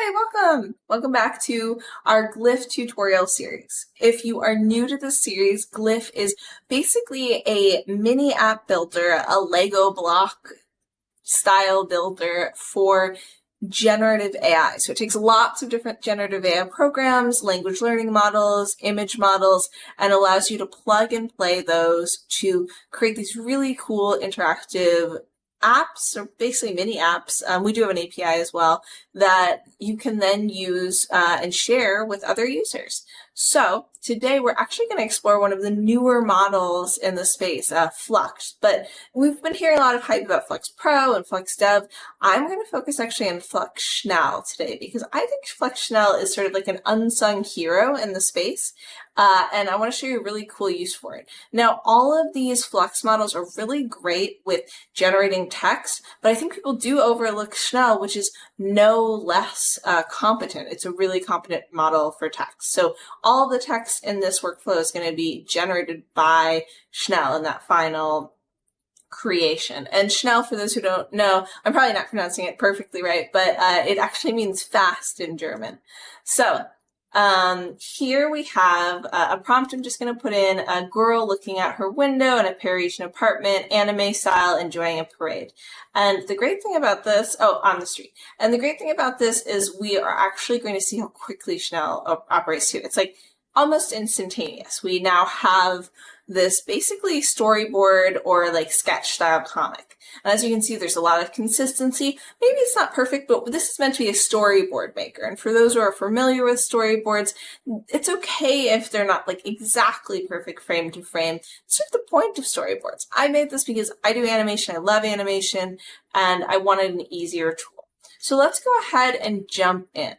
Hi, welcome! Welcome back to our Glif tutorial series. If you are new to this series, Glif is basically a mini app builder, a Lego block style builder for generative AI. So it takes lots of different generative AI programs, language learning models, image models, and allows you to plug and play those to create these really cool interactive apps, or basically mini apps. We do have an API as well that you can then use and share with other users. So today we're actually going to explore one of the newer models in the space, Flux. But we've been hearing a lot of hype about Flux Pro and Flux Dev. I'm going to focus actually on Flux Schnell today because I think Flux Schnell is sort of like an unsung hero in the space. And I want to show you a really cool use for it. Now, all of these Flux models are really great with generating text, but I think people do overlook Schnell, which is no less competent. It's a really competent model for text. So all of the text in this workflow is going to be generated by Schnell in that final creation. And Schnell, for those who don't know, I'm probably not pronouncing it perfectly right, but it actually means fast in German. So here we have a prompt. I'm just going to put in a girl looking out her window in a Parisian apartment, anime style, enjoying a parade. And the great thing about this, on the street. And the great thing about this is we are actually going to see how quickly Schnell operates too. It's like almost instantaneous. We now have this basically storyboard or like sketch style comic. And as you can see, there's a lot of consistency. Maybe it's not perfect, but this is meant to be a storyboard maker. And for those who are familiar with storyboards, it's okay if they're not like exactly perfect frame to frame. It's sort of the point of storyboards. I made this because I do animation, I love animation, and I wanted an easier tool. So let's go ahead and jump in.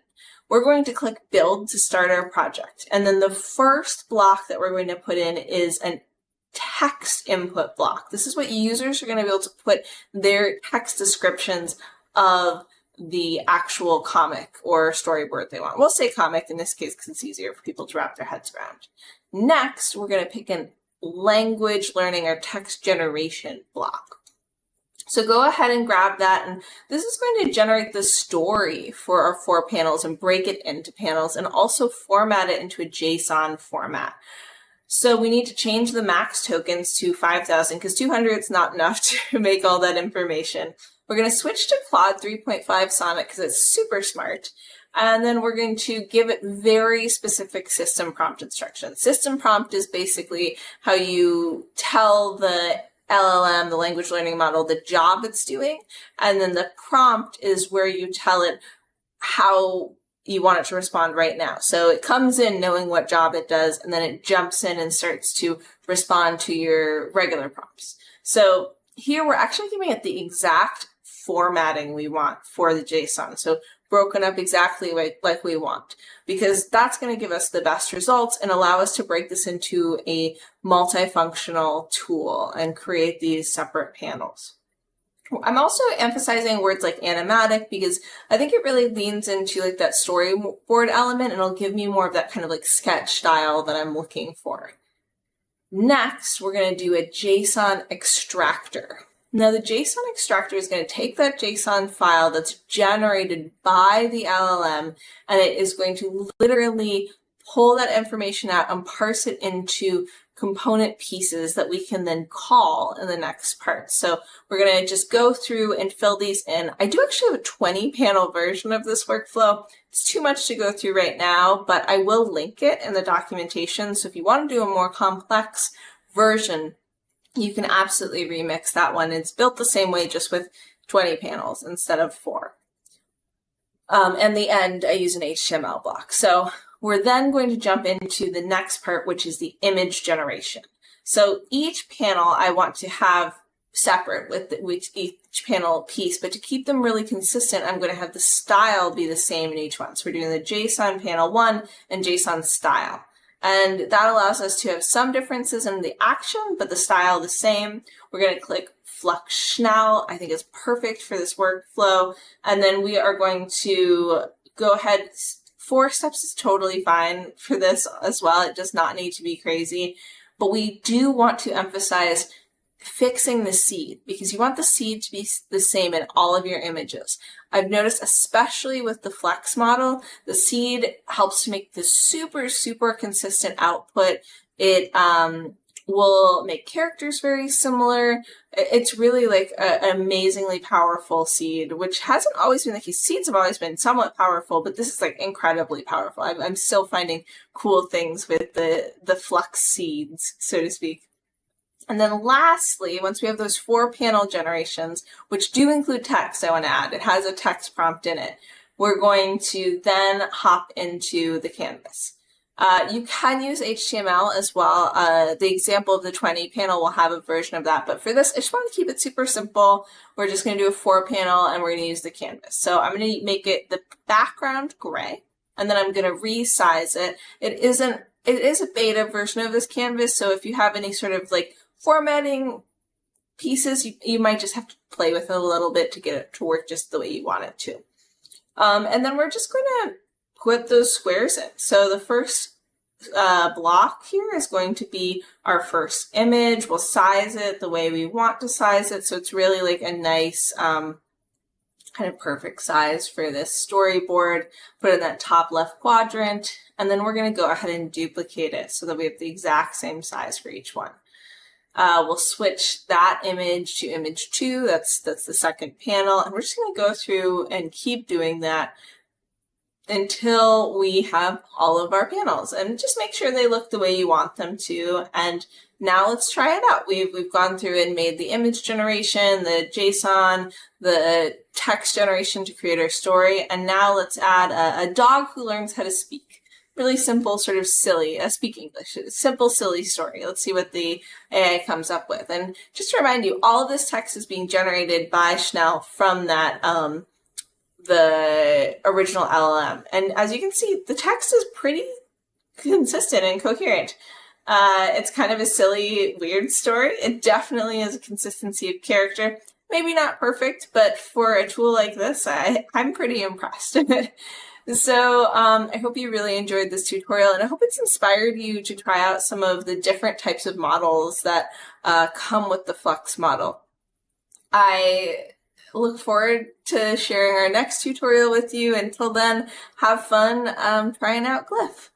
We're going to click Build to start our project. And then the first block that we're going to put in is an text input block. This is what users are going to be able to put their text descriptions of the actual comic or storyboard they want. We'll say comic in this case because it's easier for people to wrap their heads around. Next, we're going to pick a language learning or text generation block. So go ahead and grab that, and this is going to generate the story for our 4 panels and break it into panels and also format it into a JSON format. So we need to change the max tokens to 5,000 because 200 is not enough to make all that information. We're going to switch to Claude 3.5 Sonnet because it's super smart. And then we're going to give it very specific system prompt instructions. System prompt is basically how you tell the LLM, the language learning model, the job it's doing. And then the prompt is where you tell it how you want it to respond right now. So it comes in knowing what job it does, and then it jumps in and starts to respond to your regular prompts. So here we're actually giving it the exact formatting we want for the JSON. So broken up exactly like we want, because that's going to give us the best results and allow us to break this into a multifunctional tool and create these separate panels. I'm also emphasizing words like animatic because I think it really leans into like that storyboard element, and it'll give me more of that kind of like sketch style that I'm looking for. Next, we're going to do a JSON extractor. Now, the JSON extractor is going to take that JSON file that's generated by the LLM, and it is going to literally pull that information out and parse it into component pieces that we can then call in the next part. So we're going to just go through and fill these in. I do actually have a 20 panel version of this workflow. It's too much to go through right now, but I will link it in the documentation. So if you want to do a more complex version, you can absolutely remix that one. It's built the same way, just with 20 panels instead of 4. And the end, I use an HTML block. So we're then going to jump into the next part, which is the image generation. So each panel I want to have separate with each panel piece, but to keep them really consistent, I'm going to have the style be the same in each one. So we're doing the JSON panel 1 and JSON style. And that allows us to have some differences in the action, but the style the same. We're going to click Flux Schnell. I think it's perfect for this workflow. And then we are going to go ahead. 4 steps is totally fine for this as well. It does not need to be crazy. But we do want to emphasize fixing the seed, because you want the seed to be the same in all of your images. I've noticed, especially with the Flex model, the seed helps to make this super, super consistent output. It will make characters very similar. It's really like an amazingly powerful seed, which hasn't always been the case. Seeds have always been somewhat powerful, but this is like incredibly powerful. I'm still finding cool things with the Flux seeds, so to speak. And then lastly, once we have those 4 panel generations, which do include text, I want to add, it has a text prompt in it, we're going to then hop into the canvas. You can use HTML as well. The example of the 20 panel will have a version of that. But for this, I just want to keep it super simple. We're just going to do a 4 panel and we're going to use the canvas. So I'm going to make it the background gray, and then I'm going to resize it. It is a beta version of this canvas. So if you have any sort of like formatting pieces, you might just have to play with it a little bit to get it to work just the way you want it to. And then we're just going to put those squares in. So the first block here is going to be our first image. We'll size it the way we want to size it. So it's really like a nice kind of perfect size for this storyboard. Put it in that top left quadrant. And then we're going to go ahead and duplicate it so that we have the exact same size for each one. We'll switch that image to image 2. That's the second panel. And we're just going to go through and keep doing that until we have all of our panels, and just make sure they look the way you want them to. And now let's try it out. We've gone through and made the image generation, the JSON, the text generation to create our story. And now let's add a dog who learns how to speak. Really simple, sort of silly, speak English, simple, silly story. Let's see what the AI comes up with. And just to remind you, all of this text is being generated by Schnell from that, the original LLM. And as you can see, the text is pretty consistent and coherent. It's kind of a silly, weird story. It definitely has a consistency of character. Maybe not perfect, but for a tool like this, I'm pretty impressed. So I hope you really enjoyed this tutorial, and I hope it's inspired you to try out some of the different types of models that come with the Flux model. I look forward to sharing our next tutorial with you. Until then, have fun trying out Glif.